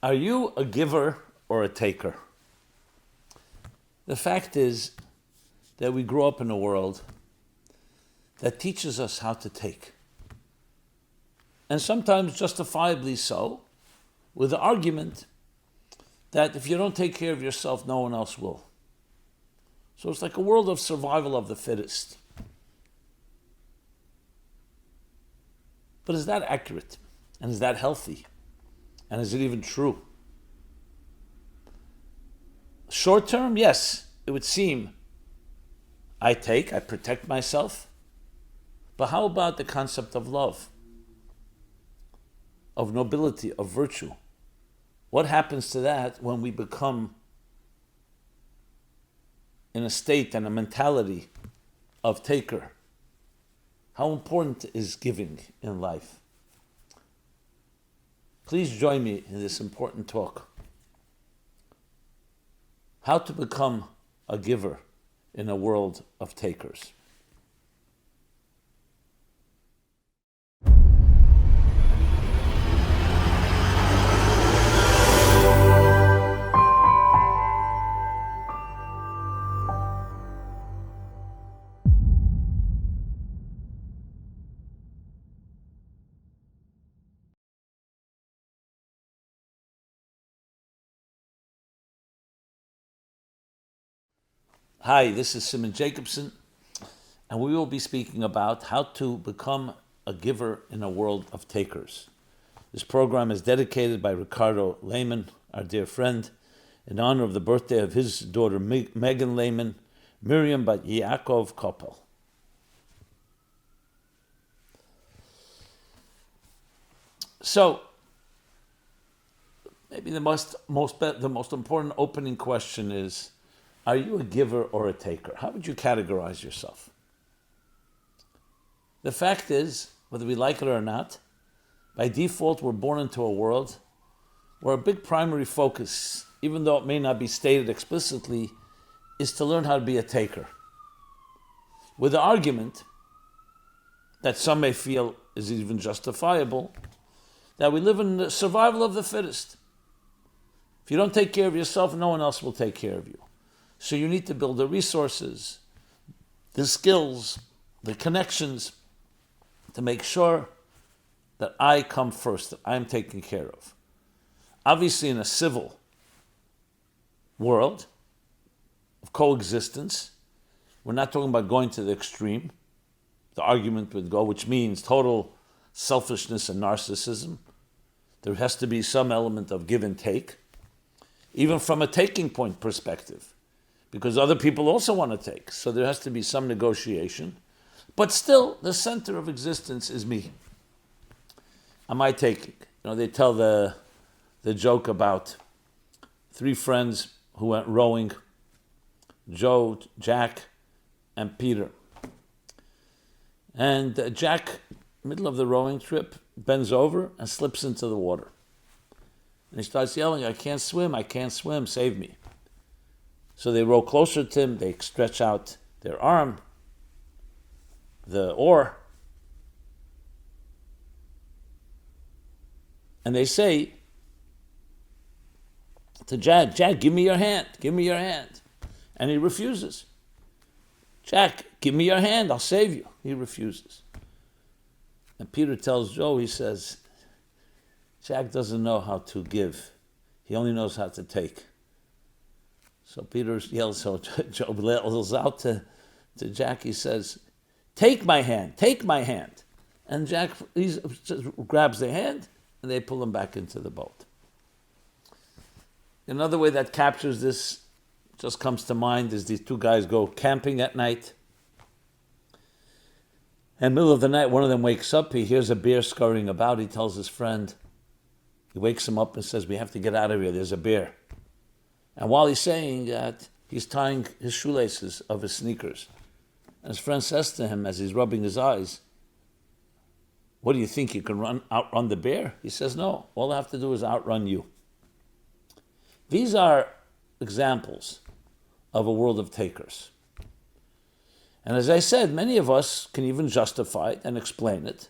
Are you a giver or a taker? The fact is that we grow up in a world that teaches us how to take. And sometimes justifiably so, with the argument that if you don't take care of yourself, no one else will. So it's like a world of survival of the fittest. But is that accurate? And is that healthy? And is it even true? Short term, yes, it would seem I protect myself. But how about the concept of love, of nobility, of virtue? What happens to that when we become in a state and a mentality of taker? How important is giving in life? Please join me in this important talk. How to become a giver in a world of takers. Hi, this is Simon Jacobson, and we will be speaking about how to become a giver in a world of takers. This program is dedicated by Ricardo Lehman, our dear friend, in honor of the birthday of his daughter Megan Lehman, Miriam Bat Yaakov Koppel. So, maybe the most important opening question is, are you a giver or a taker? How would you categorize yourself? The fact is, whether we like it or not, by default we're born into a world where a big primary focus, even though it may not be stated explicitly, is to learn how to be a taker. With the argument that some may feel is even justifiable, that we live in the survival of the fittest. If you don't take care of yourself, no one else will take care of you. So you need to build the resources, the skills, the connections to make sure that I come first, that I'm taken care of. Obviously, in a civil world of coexistence, we're not talking about going to the extreme. The argument would go, which means total selfishness and narcissism. There has to be some element of give and take, even from a taking point perspective, because other people also want to take. So there has to be some negotiation. But still, the center of existence is me. Am I taking? They tell the joke about three friends who went rowing, Joe, Jack, and Peter. And Jack, middle of the rowing trip, bends over and slips into the water. And he starts yelling, I can't swim, save me. So they row closer to him, they stretch out their arm, the oar, and they say to Jack, give me your hand. And he refuses. Jack, give me your hand, I'll save you. He refuses. And Peter tells Joe, he says, Jack doesn't know how to give. He only knows how to take. So Peter yells, so Joe yells out to Jack, he says, take my hand. And Jack grabs the hand and they pull him back into the boat. Another way that captures this, just comes to mind, is these two guys go camping at night. And middle of the night, one of them wakes up, he hears a bear scurrying about, he tells his friend, he wakes him up and says, we have to get out of here, there's a bear. And while he's saying that, he's tying his shoelaces of his sneakers. And his friend says to him as he's rubbing his eyes, what do you think, you can outrun the bear? He says, no, all I have to do is outrun you. These are examples of a world of takers. And as I said, many of us can even justify it and explain it.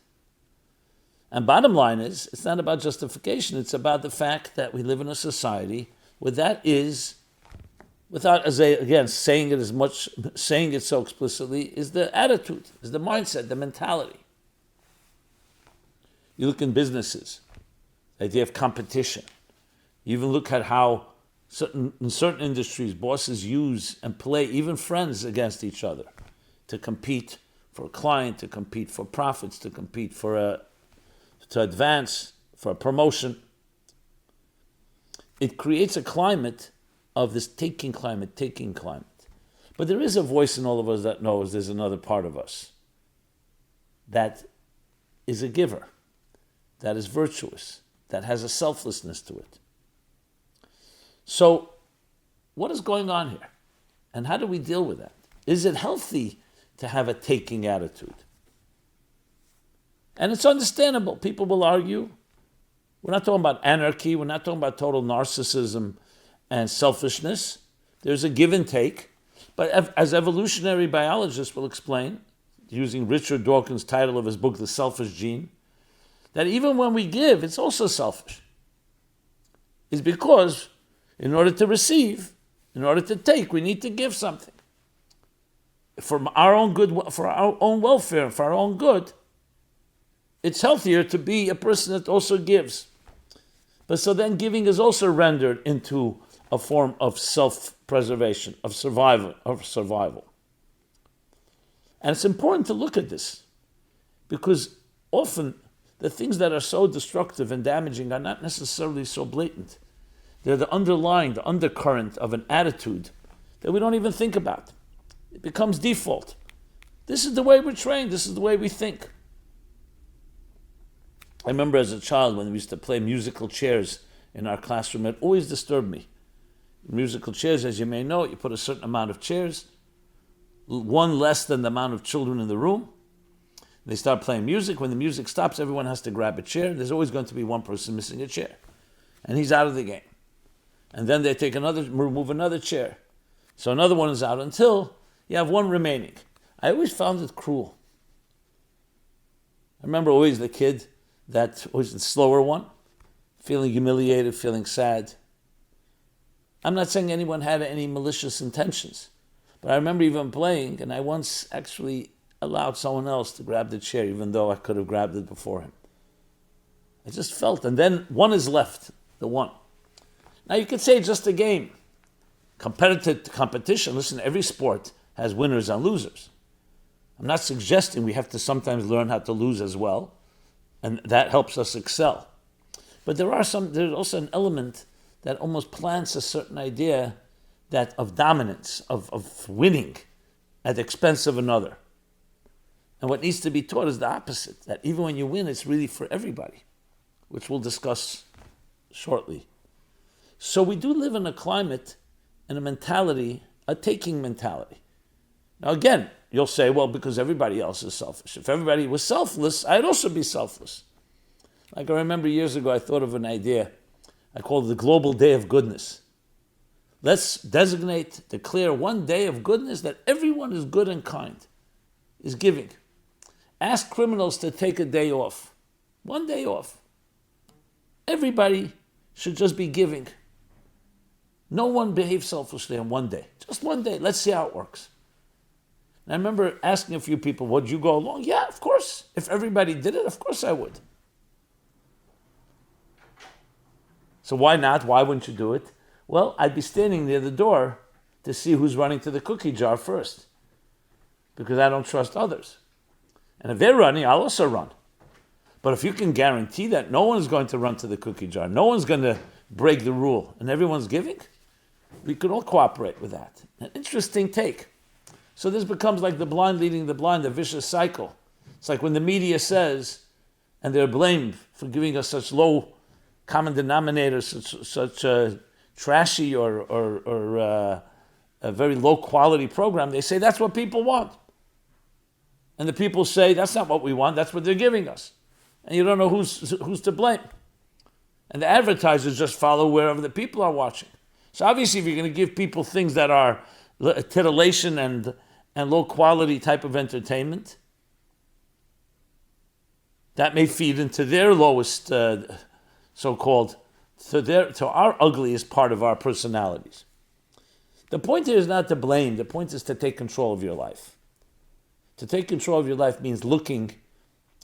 And bottom line is, it's not about justification. It's about the fact that we live in a society where that is, without, again, saying it so explicitly, is the attitude, is the mindset, the mentality. You look in businesses, the idea of competition. You even look at how in certain industries, bosses use and play even friends against each other to compete for a client, to compete for profits, to compete to advance, for a promotion. It creates a climate of this taking climate. But there is a voice in all of us that knows there's another part of us that is a giver, that is virtuous, that has a selflessness to it. So, what is going on here? And how do we deal with that? Is it healthy to have a taking attitude? And it's understandable. People will argue. We're not talking about anarchy. We're not talking about total narcissism and selfishness. There's a give and take. But as evolutionary biologists will explain, using Richard Dawkins' title of his book, The Selfish Gene, that even when we give, it's also selfish. It's because in order to receive, in order to take, we need to give something. For our own good, for our own welfare, for our own good, it's healthier to be a person that also gives. But so then giving is also rendered into a form of self-preservation, of survival. And it's important to look at this, because often the things that are so destructive and damaging are not necessarily so blatant. They're the undercurrent of an attitude that we don't even think about. It becomes default. This is the way we're trained. This is the way we think. I remember as a child when we used to play musical chairs in our classroom, it always disturbed me. Musical chairs, as you may know, you put a certain amount of chairs, one less than the amount of children in the room. They start playing music. When the music stops, everyone has to grab a chair. There's always going to be one person missing a chair. And he's out of the game. And then they remove another chair. So another one is out until you have one remaining. I always found it cruel. I remember always the kid that was the slower one, feeling humiliated, feeling sad. I'm not saying anyone had any malicious intentions, but I remember even playing, and I once actually allowed someone else to grab the chair, even though I could have grabbed it before him. I just felt, and then one is left, the one. Now you could say it's just a game. Competition, listen, every sport has winners and losers. I'm not suggesting we have to sometimes learn how to lose as well, and that helps us excel. But there's also an element that almost plants a certain idea that of dominance, of winning at the expense of another. And what needs to be taught is the opposite, that even when you win, it's really for everybody, which we'll discuss shortly. So we do live in a climate and a mentality, a taking mentality. Now again, you'll say, well, because everybody else is selfish. If everybody was selfless, I'd also be selfless. Like I remember years ago, I thought of an idea. I called it the Global Day of Goodness. Let's declare one day of goodness that everyone is good and kind, is giving. Ask criminals to take a day off. One day off. Everybody should just be giving. No one behaves selfishly on one day. Just one day. Let's see how it works. And I remember asking a few people, would you go along? Yeah, of course. If everybody did it, of course I would. So why not? Why wouldn't you do it? Well, I'd be standing near the door to see who's running to the cookie jar first, because I don't trust others. And if they're running, I'll also run. But if you can guarantee that no one's going to run to the cookie jar, no one's going to break the rule, and everyone's giving, we could all cooperate with that. An interesting take. So this becomes like the blind leading the blind, a vicious cycle. It's like when the media says, and they're blamed for giving us such low common denominators, such a trashy or a very low quality program, they say that's what people want. And the people say, that's not what we want, that's what they're giving us. And you don't know who's to blame. And the advertisers just follow wherever the people are watching. So obviously if you're going to give people things that are titillation and low quality type of entertainment, That may feed into their lowest, so-called, to our ugliest part of our personalities. The point here is not to blame. The point is to take control of your life. To take control of your life means looking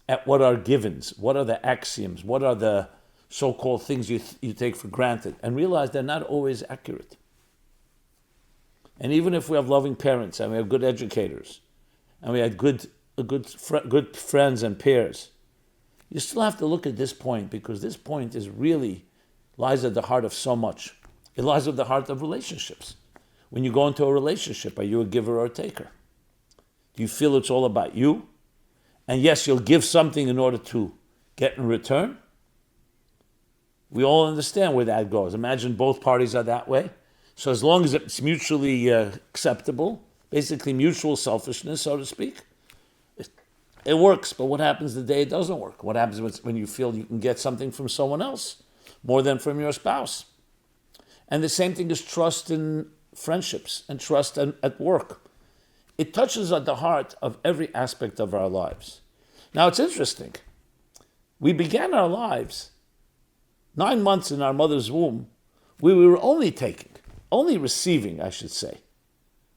at what are givens, what are the axioms, what are the so-called things you take for granted, and realize they're not always accurate. And even if we have loving parents and we have good educators and we have good friends and peers, you still have to look at this point, because this point is really lies at the heart of so much. It lies at the heart of relationships. When you go into a relationship, are you a giver or a taker? Do you feel it's all about you? And yes, you'll give something in order to get in return. We all understand where that goes. Imagine both parties are that way. So as long as it's mutually acceptable, basically mutual selfishness, so to speak, it works. But what happens the day it doesn't work? What happens when you feel you can get something from someone else more than from your spouse? And the same thing is trust in friendships and trust at work. It touches at the heart of every aspect of our lives. Now it's interesting. We began our lives 9 months in our mother's womb. We were only receiving, I should say,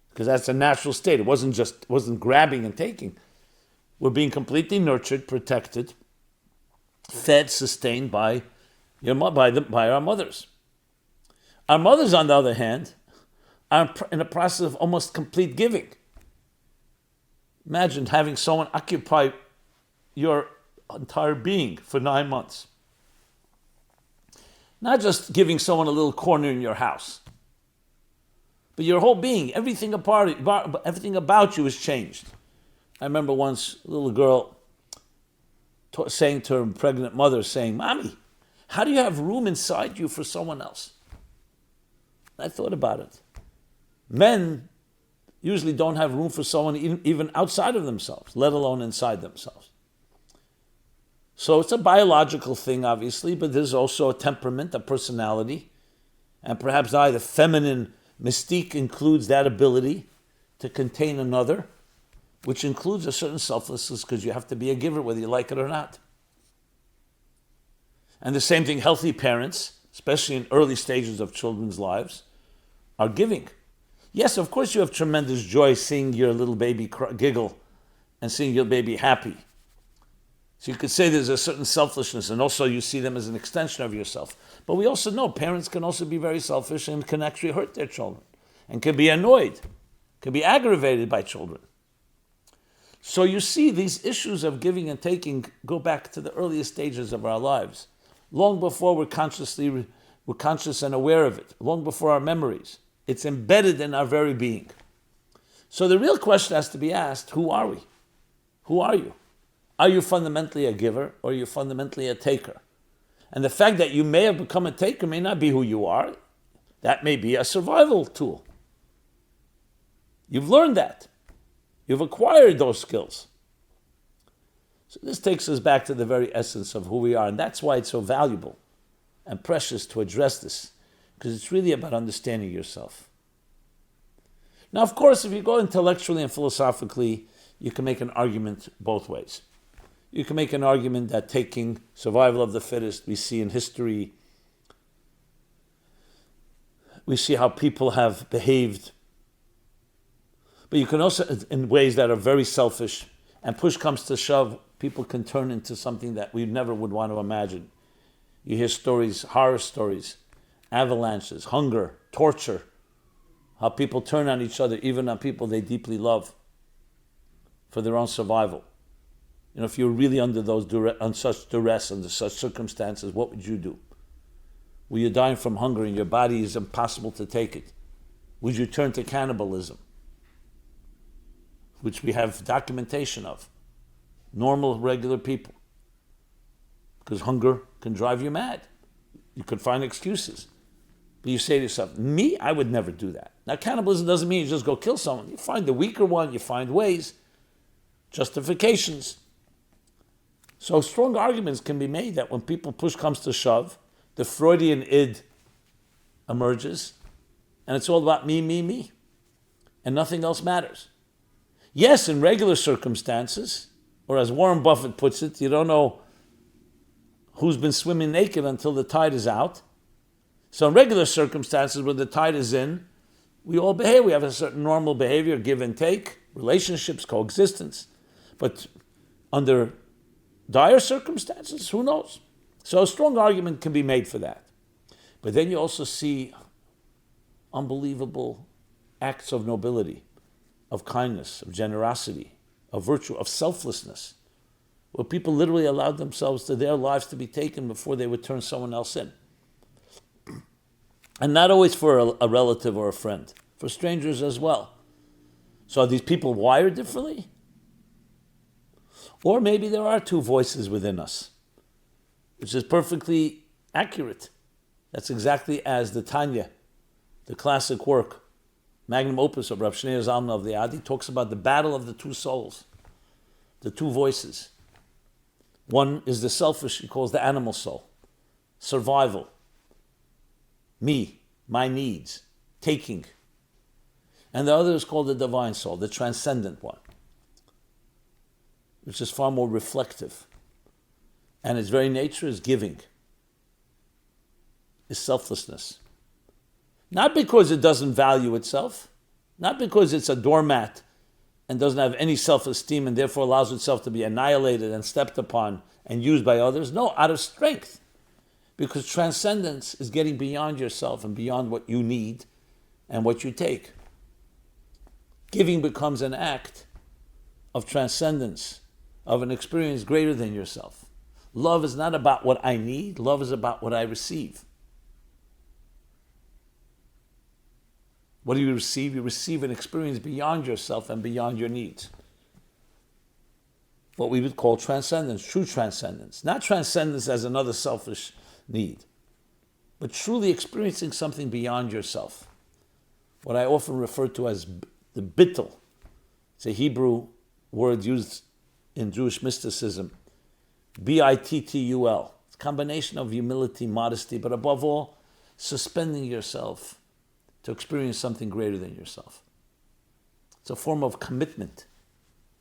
because that's a natural state. It wasn't grabbing and taking. We're being completely nurtured, protected, fed, sustained by our mothers. Our mothers, on the other hand, are in a process of almost complete giving. Imagine having someone occupy your entire being for 9 months. Not just giving someone a little corner in your house, but your whole being, everything about you is changed. I remember once a little girl saying to her pregnant mother, saying, "Mommy, how do you have room inside you for someone else?" I thought about it. Men usually don't have room for someone even outside of themselves, let alone inside themselves. So it's a biological thing, obviously, but there's also a temperament, a personality, and perhaps the feminine mystique includes that ability to contain another, which includes a certain selflessness, because you have to be a giver whether you like it or not. And the same thing, healthy parents, especially in early stages of children's lives, are giving. Yes, of course you have tremendous joy seeing your little baby giggle and seeing your baby happy. So you could say there's a certain selfishness, and also you see them as an extension of yourself. But we also know parents can also be very selfish and can actually hurt their children and can be annoyed, can be aggravated by children. So you see these issues of giving and taking go back to the earliest stages of our lives, long before we're conscious and aware of it, long before our memories. It's embedded in our very being. So the real question has to be asked, who are we? Who are you? Are you fundamentally a giver, or are you fundamentally a taker? And the fact that you may have become a taker may not be who you are. That may be a survival tool. You've learned that. You've acquired those skills. So this takes us back to the very essence of who we are, and that's why it's so valuable and precious to address this, because it's really about understanding yourself. Now, of course, if you go intellectually and philosophically, you can make an argument both ways. You can make an argument that taking survival of the fittest, we see in history, we see how people have behaved. But you can also, in ways that are very selfish, and push comes to shove, people can turn into something that we never would want to imagine. You hear stories, horror stories, avalanches, hunger, torture, how people turn on each other, even on people they deeply love, for their own survival. If you're really under such duress, under such circumstances, what would you do? Were you dying from hunger and your body is impossible to take it? Would you turn to cannibalism, which we have documentation of? Normal, regular people. Because hunger can drive you mad. You could find excuses. But you say to yourself, me, I would never do that. Now, cannibalism doesn't mean you just go kill someone. You find the weaker one, you find ways, justifications. So strong arguments can be made that when people push comes to shove, the Freudian id emerges, and it's all about me, and nothing else matters. Yes, in regular circumstances, or as Warren Buffett puts it, you don't know who's been swimming naked until the tide is out. So in regular circumstances where the tide is in, we all behave. We have a certain normal behavior, give and take, relationships, coexistence. But under dire circumstances, who knows? So a strong argument can be made for that. But then you also see unbelievable acts of nobility, of kindness, of generosity, of virtue, of selflessness, where people literally allowed themselves to their lives to be taken before they would turn someone else in. And not always for a relative or a friend, for strangers as well. So are these people wired differently? Or maybe there are two voices within us, which is perfectly accurate. That's exactly as the Tanya, the classic work, magnum opus of Rav Shneur Zalman of the Adi, talks about the battle of the two souls, the two voices. One is the selfish, he calls the animal soul, survival, me, my needs, taking. And the other is called the divine soul, the transcendent one, which is far more reflective. And its very nature is giving, is selflessness. Not because it doesn't value itself, not because it's a doormat and doesn't have any self-esteem and therefore allows itself to be annihilated and stepped upon and used by others. No, out of strength. Because transcendence is getting beyond yourself and beyond what you need and what you take. Giving becomes an act of transcendence, of an experience greater than yourself. Love is not about what I need, love is about what I receive. What do you receive? You receive an experience beyond yourself and beyond your needs. What we would call transcendence, true transcendence. Not transcendence as another selfish need, but truly experiencing something beyond yourself. What I often refer to as the bittul. It's a Hebrew word used in Jewish mysticism. B-I-T-T-U-L. It's a combination of humility, modesty, but above all, suspending yourself to experience something greater than yourself. It's a form of commitment,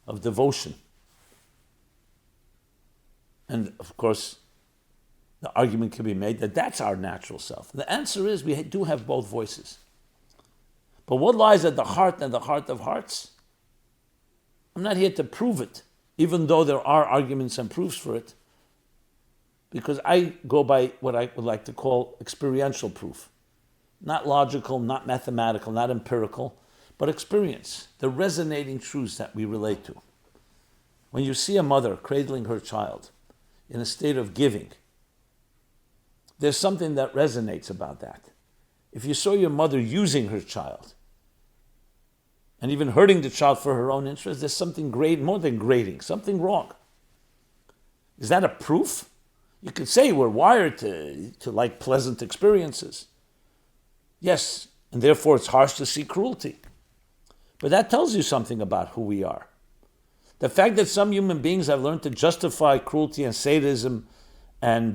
of devotion. And of course, the argument can be made that that's our natural self. The answer is we do have both voices. But what lies at the heart and the heart of hearts? I'm not here to prove it, even though there are arguments and proofs for it, because I go by what I would like to call experiential proof. Not logical, not mathematical, not empirical, but experience, the resonating truths that we relate to. When you see a mother cradling her child in a state of giving, there's something that resonates about that. If you saw your mother using her child and even hurting the child for her own interest, there's something great, more than grating, something wrong. Is that a proof? You could say we're wired to like pleasant experiences. Yes, and therefore it's harsh to see cruelty. But that tells you something about who we are. The fact that some human beings have learned to justify cruelty and sadism and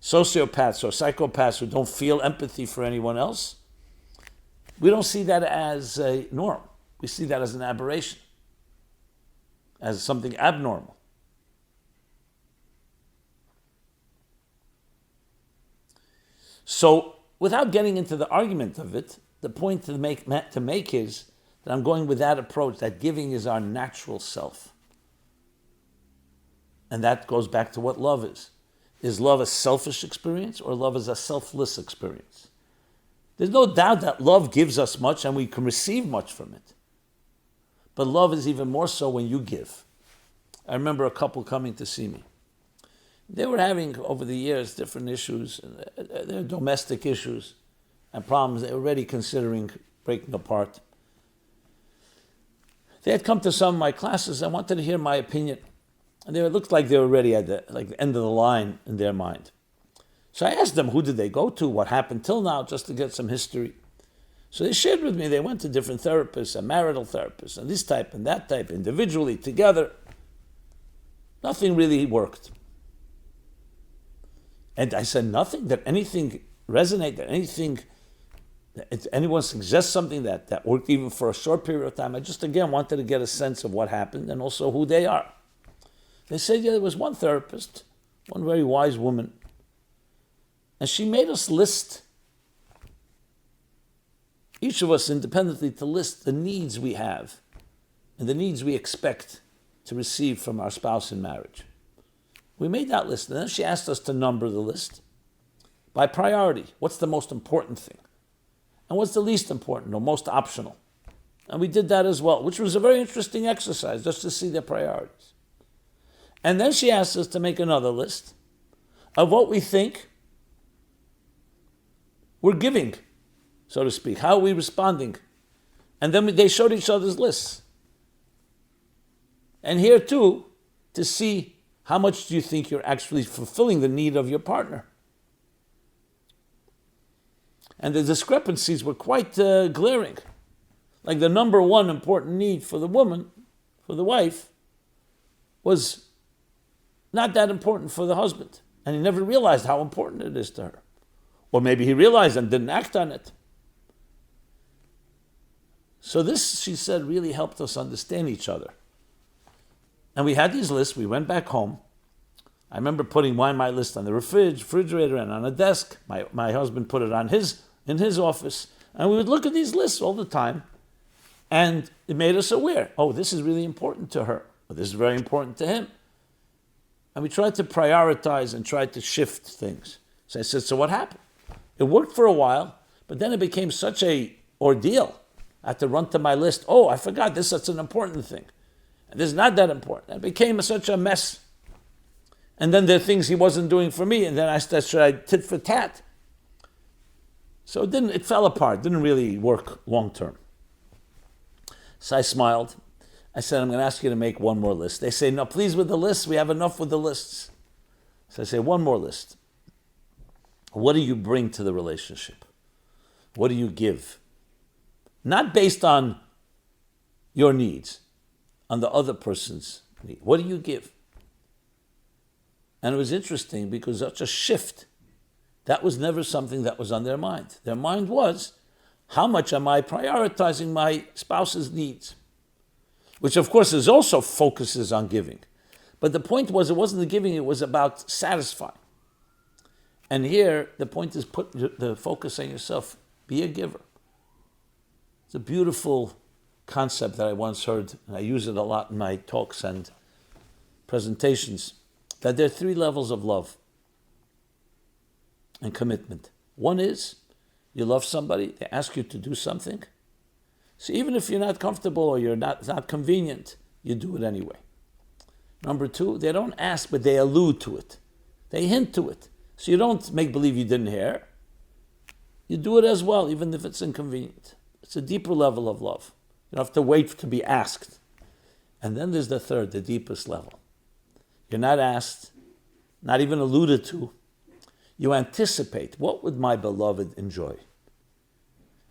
sociopaths or psychopaths who don't feel empathy for anyone else, we don't see that as a norm. We see that as an aberration, as something abnormal. So, without getting into the argument of it, the point to make is that I'm going with that approach, that giving is our natural self. And that goes back to what love is. Is love a selfish experience or love is a selfless experience? There's no doubt that love gives us much and we can receive much from it. But love is even more so when you give. I remember a couple coming to see me. They were having, over the years, different issues, their domestic issues and problems. They were already considering breaking apart. They had come to some of my classes and wanted to hear my opinion. And it looked like they were already at the end of the line in their mind. So I asked them, who did they go to? What happened till now, just to get some history. So they shared with me, they went to different therapists, and marital therapists, and this type and that type, individually, together. Nothing really worked. And I said, nothing? That anything resonate, that anyone suggests something that worked even for a short period of time? I just, again, wanted to get a sense of what happened and also who they are. They said, yeah, there was one therapist one very wise woman. And she made us list, each of us independently, to list the needs we have and the needs we expect to receive from our spouse in marriage. We made that list, and then she asked us to number the list by priority. What's the most important thing? And what's the least important or most optional? And we did that as well, which was a very interesting exercise, just to see their priorities. And then she asked us to make another list of what we think we're giving, so to speak. How are we responding? And then they showed each other's lists. And here too, to see how much do you think you're actually fulfilling the need of your partner. And the discrepancies were quite glaring. Like the number one important need for the woman, for the wife, was not that important for the husband. And he never realized how important it is to her. Or maybe he realized and didn't act on it. So this, she said, really helped us understand each other. And we had these lists. We went back home. I remember putting my list on the refrigerator and on a desk. My husband put it in his office. And we would look at these lists all the time. And it made us aware. Oh, this is really important to her. Or this is very important to him. And we tried to prioritize and tried to shift things. So I said, so what happened? It worked for a while, but then it became such a ordeal. I had to run to my list. Oh, I forgot this. That's an important thing. And this is not that important. It became such a mess. And then there are things he wasn't doing for me, and then I tried tit for tat. So it fell apart. It didn't really work long term. So I smiled. I said, I'm going to ask you to make one more list. They say, no, please with the lists. We have enough with the lists. So I say, one more list. What do you bring to the relationship? What do you give? Not based on your needs, on the other person's need. What do you give? And it was interesting because such a shift, that was never something that was on their mind. Their mind was, how much am I prioritizing my spouse's needs? Which of course is also focuses on giving. But the point was, it wasn't the giving, it was about satisfying. And here, the point is put the focus on yourself. Be a giver. It's a beautiful concept that I once heard, and I use it a lot in my talks and presentations, that there are 3 levels of love and commitment. One is, you love somebody, they ask you to do something. So even if you're not comfortable or it's not convenient, you do it anyway. Number 2, they don't ask, but they allude to it. They hint to it. So you don't make believe you didn't hear. You do it as well, even if it's inconvenient. It's a deeper level of love. You don't have to wait to be asked. And then there's the third, the deepest level. You're not asked, not even alluded to. You anticipate, what would my beloved enjoy?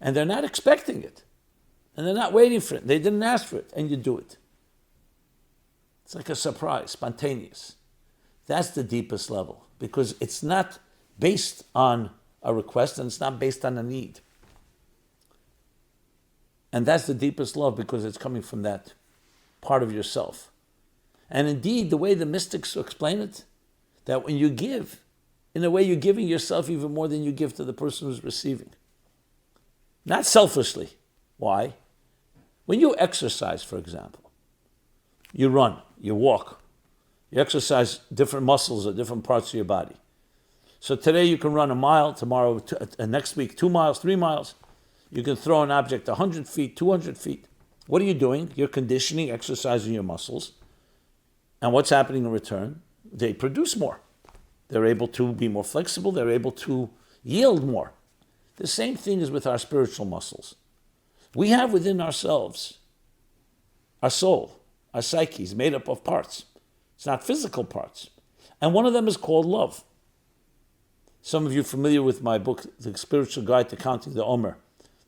And they're not expecting it. And they're not waiting for it. They didn't ask for it, and you do it. It's like a surprise, spontaneous. That's the deepest level, because it's not based on a request and it's not based on a need. And that's the deepest love because it's coming from that part of yourself. And indeed, the way the mystics explain it, that when you give, in a way you're giving yourself even more than you give to the person who's receiving. Not selfishly. Why? When you exercise, for example, you run, you walk, you exercise different muscles or different parts of your body. So today you can run a mile, tomorrow, next week, 2 miles, 3 miles. You can throw an object 100 feet, 200 feet. What are you doing? You're conditioning, exercising your muscles. And what's happening in return? They produce more. They're able to be more flexible. They're able to yield more. The same thing is with our spiritual muscles. We have within ourselves, our soul, our psyche is made up of parts. It's not physical parts. And one of them is called love. Some of you are familiar with my book, The Spiritual Guide to Counting the Omer,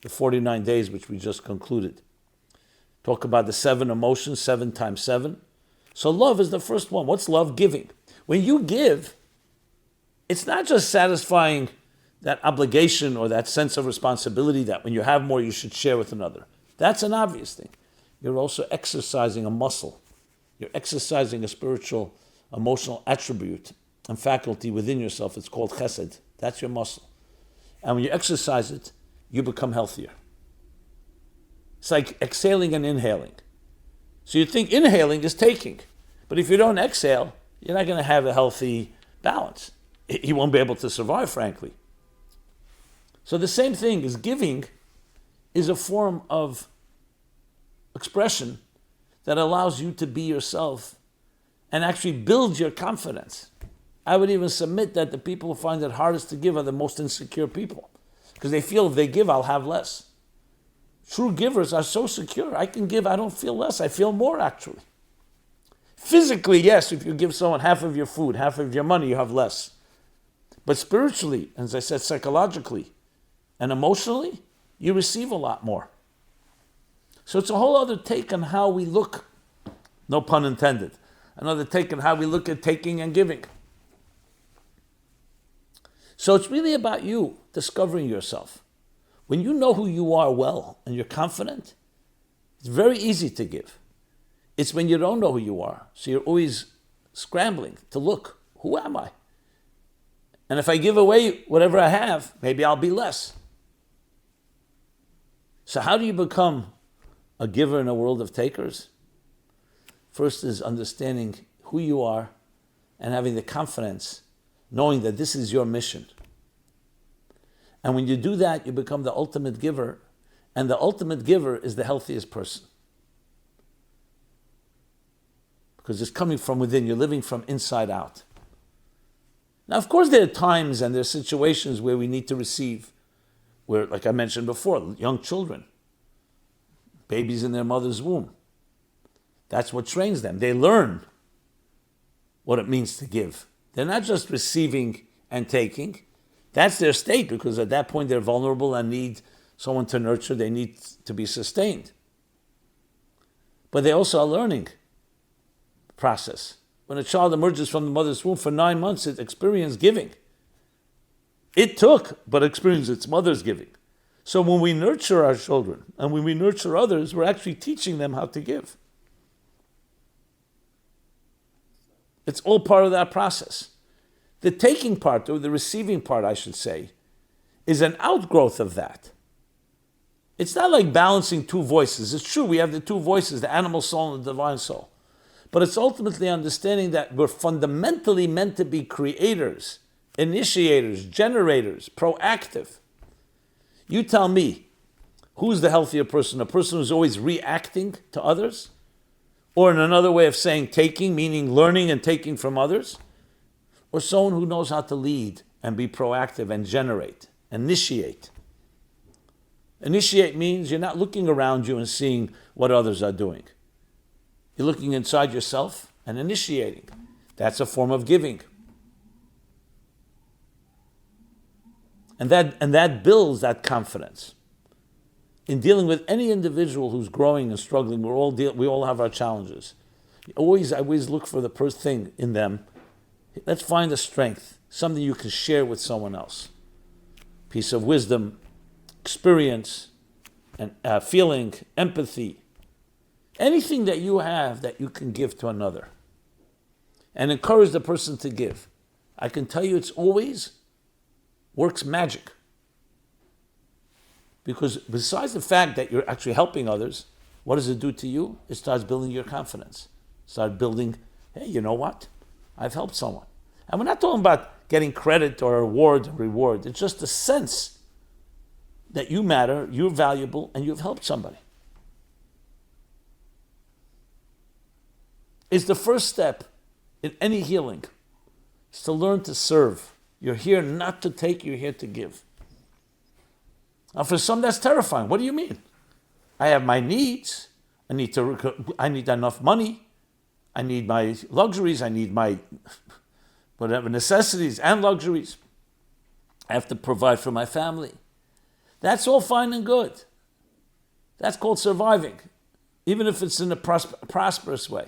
the 49 days which we just concluded. Talk about the 7 emotions, 7 times 7. So love is the first one. What's love? Giving. When you give, it's not just satisfying that obligation or that sense of responsibility that when you have more, you should share with another. That's an obvious thing. You're also exercising a muscle. You're exercising a spiritual, emotional attribute. and faculty within yourself. It's called chesed. That's your muscle. And when you exercise it, you become healthier. It's like exhaling and inhaling. So you think inhaling is taking. But if you don't exhale, you're not going to have a healthy balance. You won't be able to survive, frankly. So the same thing is giving is a form of expression that allows you to be yourself and actually build your confidence. I would even submit that the people who find it hardest to give are the most insecure people, because they feel if they give, I'll have less. True givers are so secure. I can give, I don't feel less, I feel more actually. Physically, yes, if you give someone half of your food, half of your money, you have less. But spiritually, as I said, psychologically and emotionally, you receive a lot more. So it's a whole other take on how we look, no pun intended, another take on how we look at taking and giving. So it's really about you discovering yourself. When you know who you are well and you're confident, it's very easy to give. It's when you don't know who you are, so you're always scrambling to look, who am I? And if I give away whatever I have, maybe I'll be less. So how do you become a giver in a world of takers? First is understanding who you are and having the confidence, knowing that this is your mission. And when you do that, you become the ultimate giver, and the ultimate giver is the healthiest person. Because it's coming from within, you're living from inside out. Now, of course, there are times and there are situations where we need to receive, where, like I mentioned before, young children, babies in their mother's womb. That's what trains them. They learn what it means to give. They're not just receiving and taking. That's their state, because at that point they're vulnerable and need someone to nurture. They need to be sustained. But they also are learning process. When a child emerges from the mother's womb for 9 months, it experienced giving. It took, but experienced its mother's giving. So when we nurture our children and when we nurture others, we're actually teaching them how to give. It's all part of that process. The taking part, or the receiving part, I should say, is an outgrowth of that. It's not like balancing two voices. It's true, we have the two voices, the animal soul and the divine soul. But it's ultimately understanding that we're fundamentally meant to be creators, initiators, generators, proactive. You tell me, who's the healthier person? A person who's always reacting to others? Or in another way of saying taking, meaning learning and taking from others? Or someone who knows how to lead and be proactive and generate, initiate. Initiate means you're not looking around you and seeing what others are doing. You're looking inside yourself and initiating. That's a form of giving. And that builds that confidence. In dealing with any individual who's growing and struggling, we all have our challenges. I always look for the first thing in them. Let's find a strength, something you can share with someone else. Piece of wisdom, experience, and feeling, empathy. Anything that you have that you can give to another. And encourage the person to give. I can tell you it's always works magic. Because besides the fact that you're actually helping others, what does it do to you? It starts building your confidence. Start building, hey, you know what? I've helped someone. And we're not talking about getting credit or reward. It's just a sense that you matter, you're valuable, and you've helped somebody. It's the first step in any healing. It's to learn to serve. You're here not to take, you're here to give. Now for some that's terrifying. What do you mean? I have my needs. I need enough money. I need my luxuries. I need my whatever necessities and luxuries. I have to provide for my family. That's all fine and good. That's called surviving, even if it's in a prosperous way.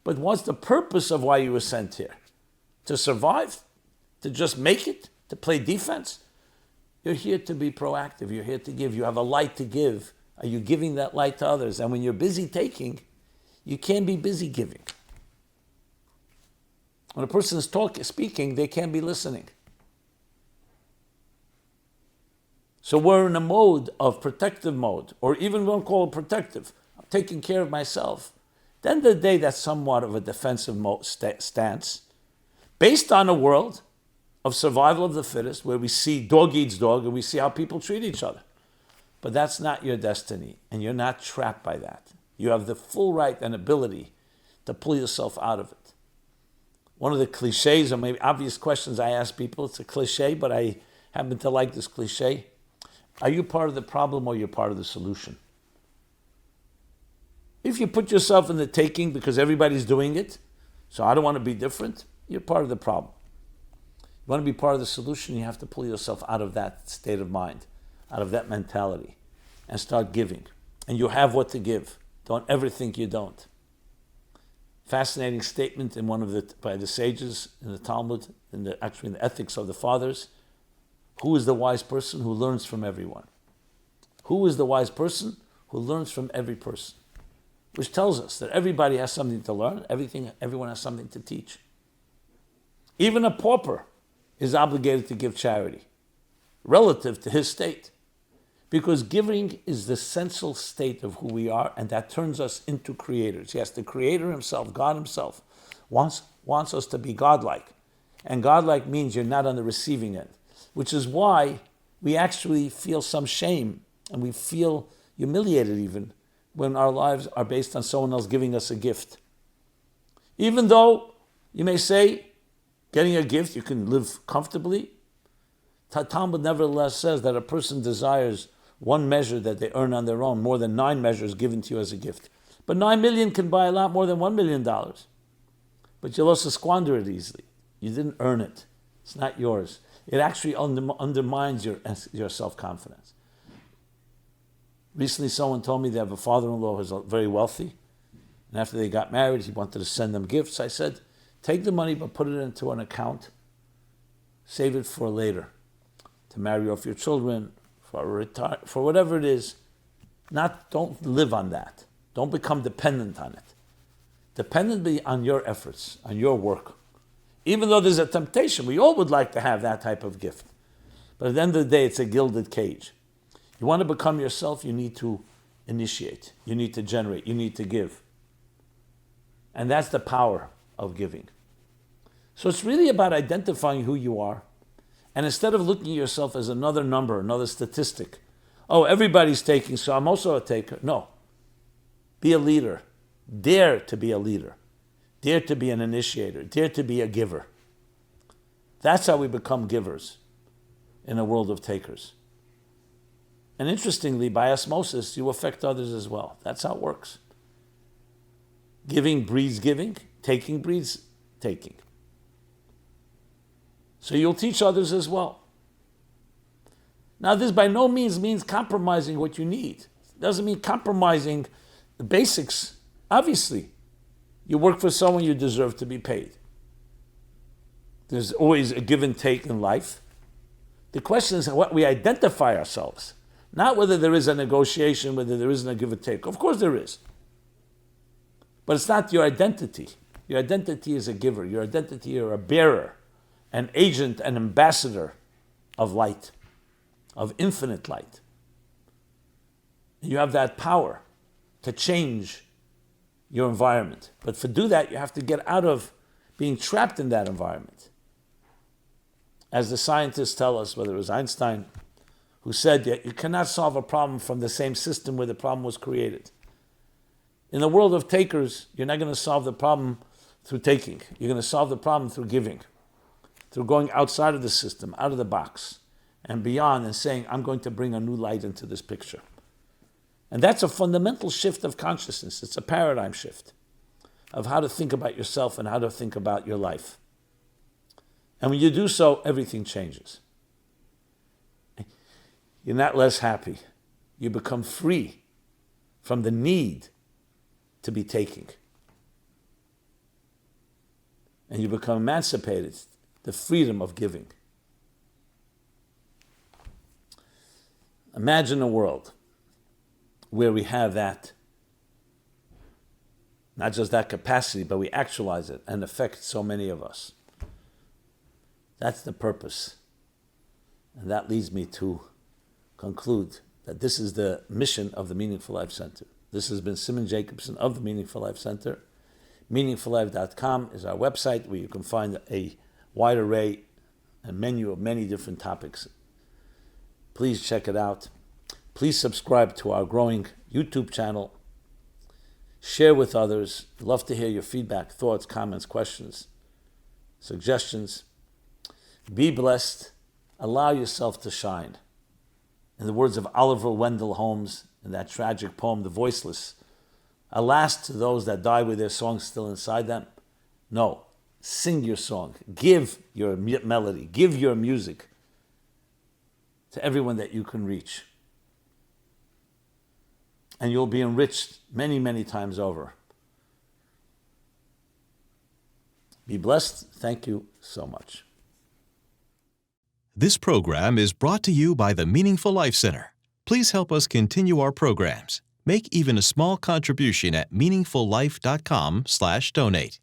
But what's the purpose of why you were sent here? To survive? To just make it? To play defense? You're here to be proactive. You're here to give. You have a light to give. Are you giving that light to others? And when you're busy taking, you can't be busy giving. When a person is speaking, they can't be listening. So we're in a mode of protective mode, or even we don't call it protective. I'm taking care of myself. At the end of the day, that's somewhat of a defensive stance, based on a world of survival of the fittest, where we see dog eats dog and we see how people treat each other. But that's not your destiny, and you're not trapped by that. You have the full right and ability to pull yourself out of it. One of the cliches, or maybe obvious questions I ask people, it's a cliche, but I happen to like this cliche. Are you part of the problem or you're part of the solution? If you put yourself in the taking because everybody's doing it, so I don't want to be different, you're part of the problem. You want to be part of the solution, you have to pull yourself out of that state of mind, out of that mentality, and start giving. And you have what to give. Don't ever think you don't. Fascinating statement in by the sages in the Talmud, in the ethics of the fathers. Who is the wise person? Who learns from everyone. Who is the wise person? Who learns from every person. Which tells us that everybody has something to learn, everyone has something to teach. Even a pauper is obligated to give charity, relative to his state. Because giving is the essential state of who we are, and that turns us into creators. Yes, the Creator himself, God himself, wants us to be godlike. And godlike means you're not on the receiving end, which is why we actually feel some shame, and we feel humiliated even, when our lives are based on someone else giving us a gift. Even though you may say, getting a gift, you can live comfortably. Talmud nevertheless says that a person desires one measure that they earn on their own, more than 9 measures given to you as a gift. But 9 million can buy a lot more than $1 million. But you'll also squander it easily. You didn't earn it. It's not yours. It actually undermines your self-confidence. Recently, someone told me they have a father-in-law who's very wealthy, and after they got married, he wanted to send them gifts. I said, take the money, but put it into an account. Save it for later, to marry off your children, for whatever it is. Don't live on that. Don't become dependent on it. Dependent on your efforts, on your work. Even though there's a temptation, we all would like to have that type of gift. But at the end of the day, it's a gilded cage. You want to become yourself, you need to initiate. You need to generate. You need to give. And that's the power of giving. So it's really about identifying who you are. And instead of looking at yourself as another number, another statistic, oh, everybody's taking, so I'm also a taker. No. Be a leader. Dare to be a leader. Dare to be an initiator. Dare to be a giver. That's how we become givers in a world of takers. And interestingly, by osmosis, you affect others as well. That's how it works. Giving breeds giving. Taking breeds taking. So you'll teach others as well. Now, this by no means compromising what you need. It doesn't mean compromising the basics. Obviously, you work for someone, you deserve to be paid. There's always a give and take in life. The question is what we identify ourselves, not whether there is a negotiation, whether there isn't a give and take. Of course there is. But it's not your identity. Your identity is a giver. Your identity, you're a bearer, an agent, an ambassador of light, of infinite light. You have that power to change your environment. But to do that, you have to get out of being trapped in that environment. As the scientists tell us, whether it was Einstein, who said that you cannot solve a problem from the same system where the problem was created. In the world of takers, you're not going to solve the problem through taking. You're going to solve the problem through giving, through going outside of the system, out of the box, and beyond, and saying, I'm going to bring a new light into this picture. And that's a fundamental shift of consciousness. It's a paradigm shift of how to think about yourself and how to think about your life. And when you do so, everything changes. You're not less happy. You become free from the need to be taking. And you become emancipated, the freedom of giving. Imagine a world where we have that Not just that capacity, but we actualize it and affect so many of us. That's the purpose. And that leads me to conclude that this is the mission of the Meaningful Life Center. This has been Simon Jacobson of the Meaningful Life Center. MeaningfulLife.com is our website where you can find a wide array and menu of many different topics. Please check it out. Please subscribe to our growing YouTube channel. Share with others. Love to hear your feedback, thoughts, comments, questions, suggestions. Be blessed. Allow yourself to shine. In the words of Oliver Wendell Holmes in that tragic poem, The Voiceless, alas to those that die with their song still inside them. No, sing your song. Give your melody. Give your music to everyone that you can reach. And you'll be enriched many, many times over. Be blessed. Thank you so much. This program is brought to you by the Meaningful Life Center. Please help us continue our programs. Make even a small contribution at meaningfullife.com/donate.